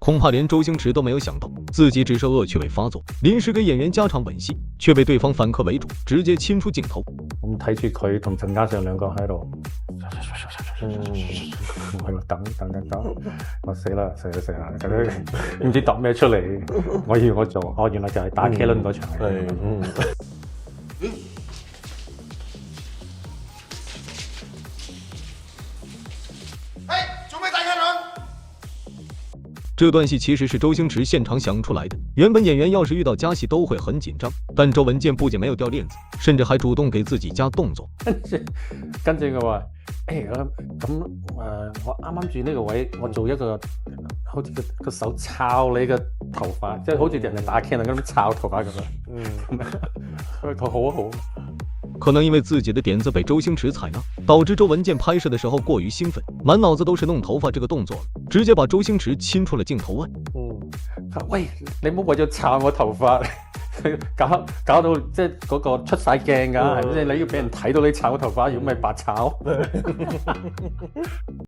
恐怕连周星驰都没有想到，自己只是恶趣味發作，臨時給演員加場吻戲，卻被對方反客為主，直接親出鏡頭。咁睇住佢同陳嘉上兩個喺度，喺度等，我死啦！唔知度咩出嚟，我以為我做，原來就係打茄輪嗰場。這段戲其實是周星馳現場想出來的。原本演員要是遇到加戲都會很緊張，但周文健不僅沒有掉鏈子，甚至還主動給自己加動作。跟住我話：我啱啱住呢個位，我做一個好似個手抄你嘅頭髮，即係好似人哋打 Ken 咁抄頭髮咁樣。佢好好。可能因為自己的點子被周星馳採納，導致周文健拍攝的時候過於興奮，滿腦子都是弄頭髮這個動作，直接把周星馳親出了鏡頭外。喂，你唔好為咗抄我頭髮，搞到即係嗰個出晒鏡㗎，係咪先？你要俾人睇到你抄我頭髮，如果唔係白炒。